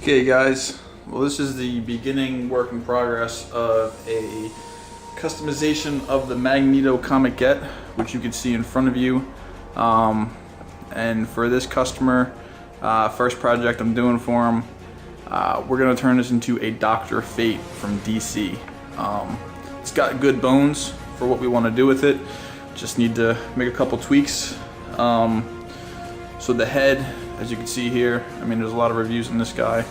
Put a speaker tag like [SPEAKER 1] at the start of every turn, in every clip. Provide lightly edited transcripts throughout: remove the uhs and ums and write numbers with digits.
[SPEAKER 1] Okay guys, well this is the beginning work in progress of a customization of the Magneto Comic Get, which you can see in front of you. And for this customer, first project I'm doing for him, we're going to turn this into a Dr. Fate from DC. It's got good bones for what we want to do with it, just need to make a couple tweaks. So the head, as you can see here, I mean there's a lot of reviews on this guy,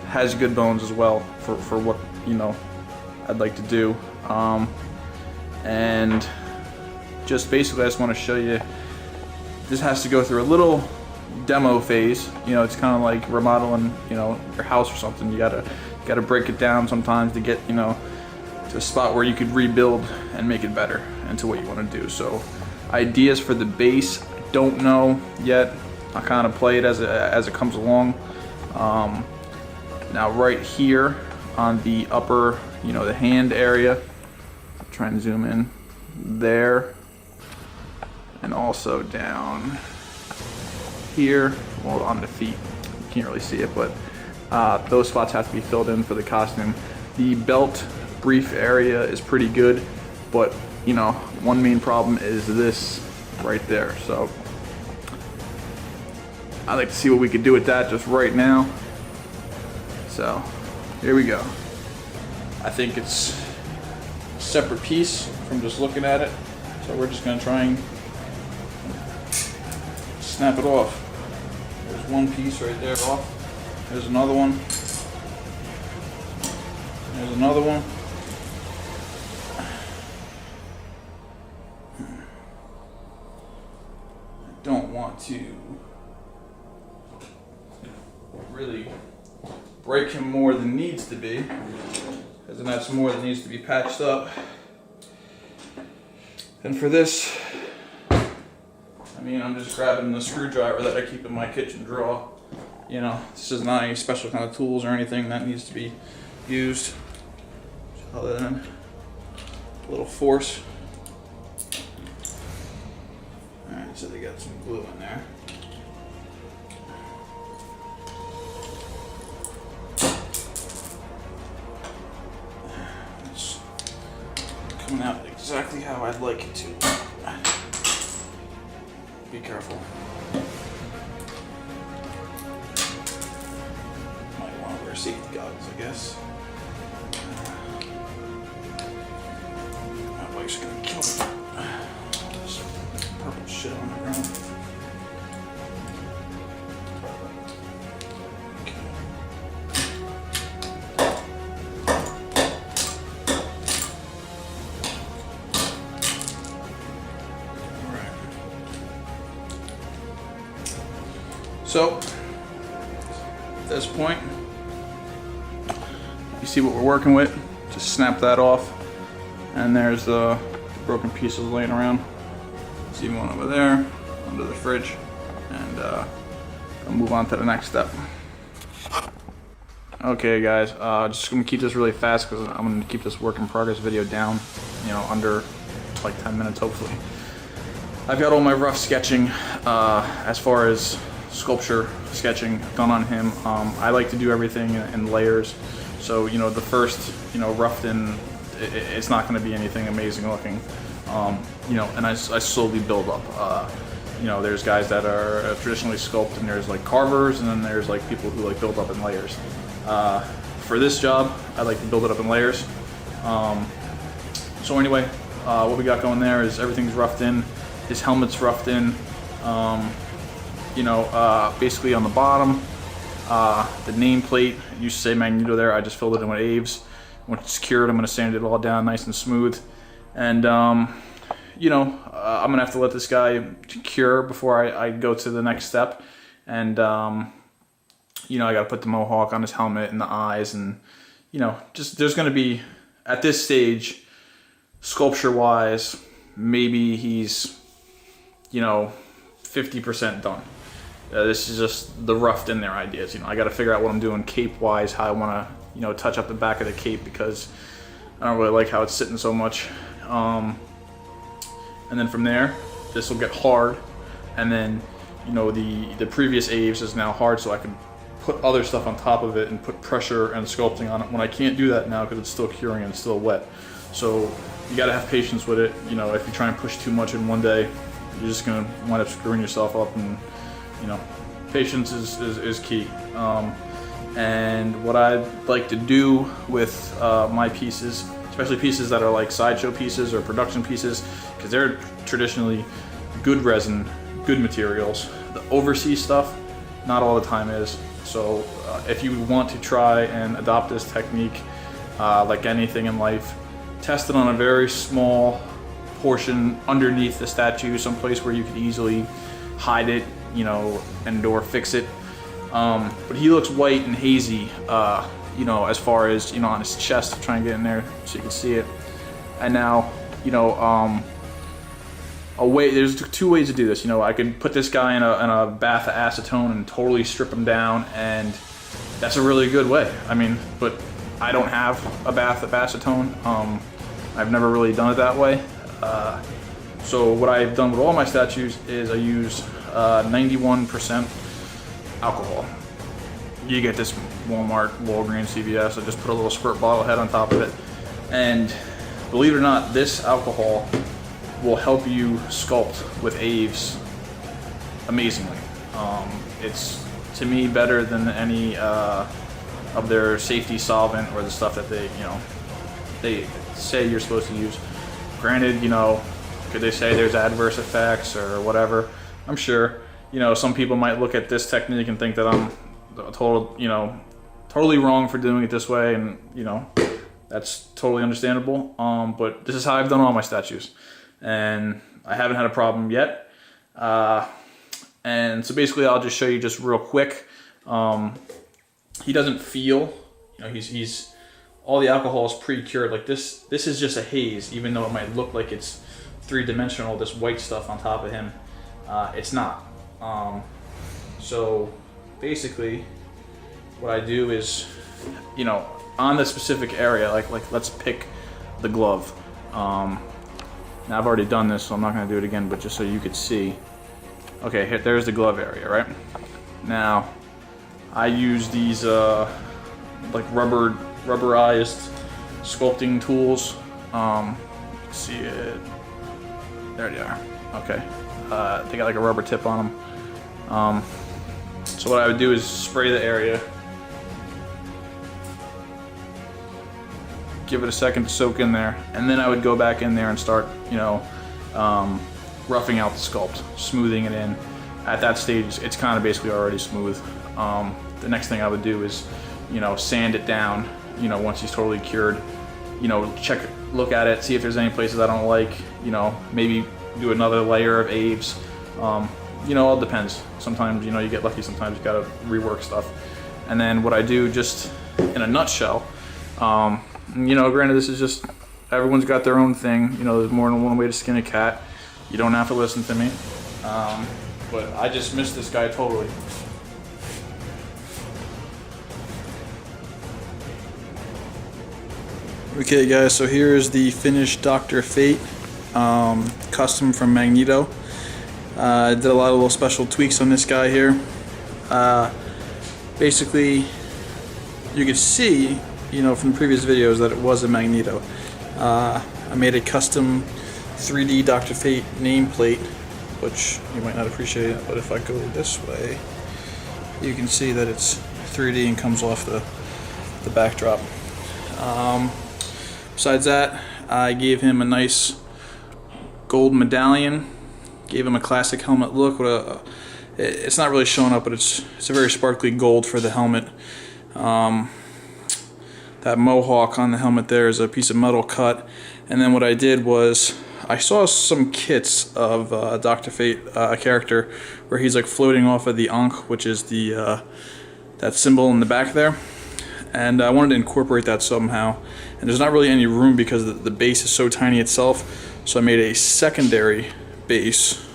[SPEAKER 1] has good bones as well for what, you know, I'd like to do. And just basically I just want to show you, this has to go through a little demo phase. You know, it's kind of like remodeling, you know, your house or something. You gotta break it down sometimes to get, you know, to a spot where you could rebuild and make it better into what you want to do. So ideas for the base, I don't know yet. I kind of play it as it comes along. Now right here on the upper, you know, the hand area, I'll try and zoom in there, and also down here, well, on the feet, you can't really see it, but those spots have to be filled in for the costume. The belt brief area is pretty good, but you know, one main problem is this right there. So I'd like to see what we could do with that just right now. So here we go. I think it's a separate piece from just looking at it, so we're just going to try and snap it off. There's one piece right there off. There's another one. There's another one. I don't want to really break him more than needs to be, because then that's more that needs to be patched up. And for this, I mean, I'm just grabbing the screwdriver that I keep in my kitchen drawer. You know, this is not any special kind of tools or anything that needs to be used, other than a little force. Alright, so they got some glue in there. It's coming out exactly how I'd like it to. Be careful. Might want to wear safety goggles, I guess. My wife's gonna kill me. This purple shit on the ground. So, at this point, you see what we're working with, just snap that off, and there's the broken pieces laying around. See one over there, under the fridge, and I'll move on to the next step. Okay guys, just gonna keep this really fast because I'm gonna keep this work in progress video down, you know, under like 10 minutes hopefully. I've got all my rough sketching as far as sculpture sketching done on him. I like to do everything in layers, so you know, the first, you know, roughed in, it's not going to be anything amazing looking, you know, and I slowly build up. You know, there's guys that are traditionally sculpted, and there's like carvers, and then there's like people who like build up in layers. For this job, I like to build it up in layers. So anyway, what we got going there is everything's roughed in. His helmet's roughed in. You know, basically on the bottom, the nameplate used to say Magneto there. I just filled it in with Aves. When it's cured, I'm going to sand it all down nice and smooth. And, you know, I'm going to have to let this guy cure before I go to the next step. And, you know, I got to put the mohawk on his helmet and the eyes. And, you know, just there's going to be, at this stage, sculpture-wise, maybe he's, you know, 50% done. This is just the roughed in there ideas. You know, I got to figure out what I'm doing cape wise, how I want to, you know, touch up the back of the cape, because I don't really like how it's sitting so much. And then from there, this will get hard, and then, you know, the previous Aves is now hard, so I can put other stuff on top of it and put pressure and sculpting on it when I can't do that now because it's still curing and it's still wet. So you got to have patience with it. You know, if you try and push too much in one day, you're just gonna wind up screwing yourself up. And you know, patience is key. And what I like to do with my pieces, especially pieces that are like sideshow pieces or production pieces, because they're traditionally good resin, good materials. The overseas stuff, not all the time is. So if you want to try and adopt this technique, like anything in life, test it on a very small portion underneath the statue, someplace where you could easily hide it, you know, and/or fix it. But he looks white and hazy, you know, as far as, you know, on his chest. Try and get in there so you can see it. And now, you know, there's two ways to do this. You know, I could put this guy in a bath of acetone and totally strip him down, and that's a really good way. I mean, but I don't have a bath of acetone. I've never really done it that way. So what I've done with all my statues is I use 91% alcohol. You get this Walmart, Walgreens, CVS. I just put a little squirt bottle head on top of it, and believe it or not, this alcohol will help you sculpt with Aves amazingly. It's, to me, better than any of their safety solvent or the stuff that they, you know, they say you're supposed to use. Granted, you know, could they say there's adverse effects or whatever? I'm sure. You know, some people might look at this technique and think that I'm totally wrong for doing it this way, and you know, that's totally understandable. But this is how I've done all my statues, and I haven't had a problem yet. And so basically, I'll just show you just real quick. He doesn't feel, you know, he's all the alcohol is pre-cured. Like this is just a haze, even though it might look like it's three-dimensional, this white stuff on top of him. It's not. So basically what I do is, you know, on the specific area, like let's pick the glove. Now I've already done this, so I'm not going to do it again, but just so you could see. Okay, here, there's the glove area, right? Now I use these like rubberized sculpting tools. See it? There they are. Okay. They got like a rubber tip on them. So what I would do is spray the area, give it a second to soak in there, and then I would go back in there and start, you know, roughing out the sculpt, smoothing it in. At that stage, it's kind of basically already smooth. The next thing I would do is, you know, sand it down, you know, once he's totally cured. You know, look at it, see if there's any places I don't like, you know, maybe do another layer of Aves. You know, it all depends. Sometimes, you know, you get lucky, sometimes you gotta rework stuff. And then what I do, just in a nutshell, you know, granted, this is just, everyone's got their own thing. You know, there's more than one way to skin a cat. You don't have to listen to me. But I just missed this guy totally. Okay guys, so here is the finished Dr. Fate, custom from Magneto. I did a lot of little special tweaks on this guy here. Basically, you can see, you know, from the previous videos that it was a Magneto. I made a custom 3D Dr. Fate nameplate, which you might not appreciate it, but if I go this way, you can see that it's 3D and comes off the backdrop. Besides that, I gave him a nice gold medallion, gave him a classic helmet look. It's not really showing up, but it's a very sparkly gold for the helmet. That mohawk on the helmet there is a piece of metal cut. And then what I did was, I saw some kits of Dr. Fate, a character, where he's like floating off of the Ankh, which is the that symbol in the back there. And I wanted to incorporate that somehow. And there's not really any room because the base is so tiny itself. So I made a secondary base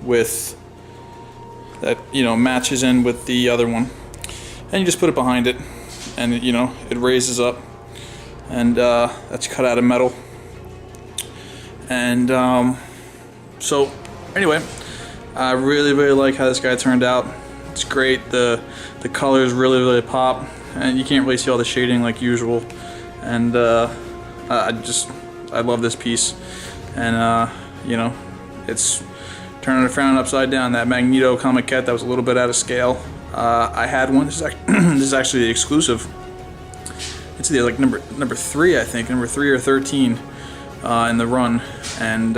[SPEAKER 1] with that, you know, matches in with the other one. And you just put it behind it, and you know, it raises up. And that's cut out of metal. And so anyway, I really like how this guy turned out. It's great. The colors really pop, and you can't really see all the shading like usual. And I love this piece. And you know, it's turning it around upside down. That Magneto comic cat that was a little bit out of scale. I had one. This is actually the exclusive. It's the like number 3, I think, number 3 or 13 in the run. And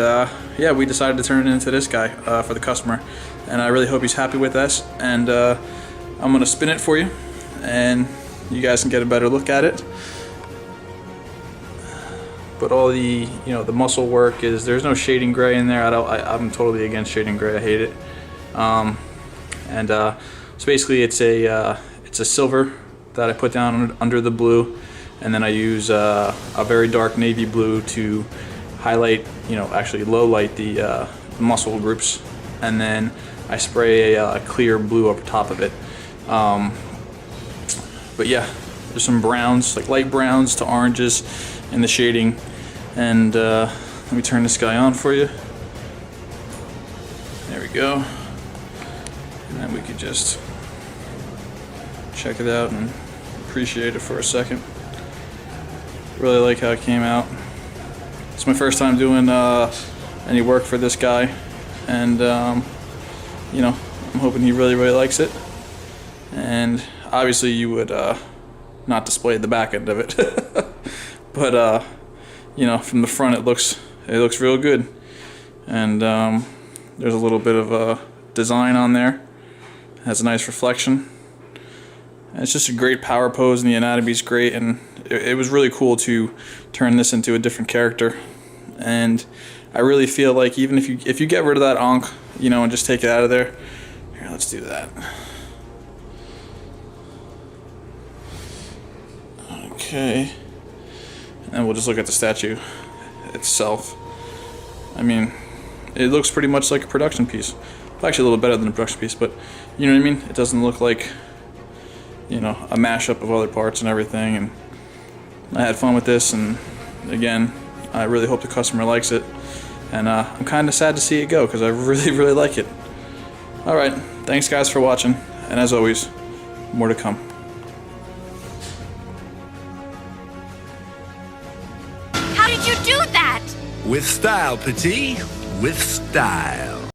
[SPEAKER 1] yeah, we decided to turn it into this guy for the customer. And I really hope he's happy with this. And I'm gonna spin it for you, and you guys can get a better look at it. But all the the muscle work is, there's no shading gray in there. I'm totally against shading gray. I hate it. So basically it's a silver that I put down under the blue, and then I use a very dark navy blue to highlight, actually low light the muscle groups, and then I spray a clear blue over top of it. But yeah, there's some browns, like light browns to oranges in the shading. And let me turn this guy on for you. There we go. And then we could just check it out and appreciate it for a second. Really like how it came out. It's my first time doing any work for this guy, and I'm hoping he really likes it. And obviously you would not display the back end of it, but from the front it looks real good. And there's a little bit of a design on there. It has a nice reflection. And it's just a great power pose, and the anatomy's great, and it was really cool to turn this into a different character. And I really feel like even if you get rid of that Ankh, and just take it out of there. Here, let's do that. Okay. And we'll just look at the statue itself. I mean, it looks pretty much like a production piece. Actually, a little better than a production piece, but you know what I mean? It doesn't look like, a mashup of other parts and everything. And I had fun with this, and again, I really hope the customer likes it. And I'm kind of sad to see it go, because I really like it. Alright, thanks guys for watching, and as always, more to come.
[SPEAKER 2] How did you do that?
[SPEAKER 3] With style, Petit. With style.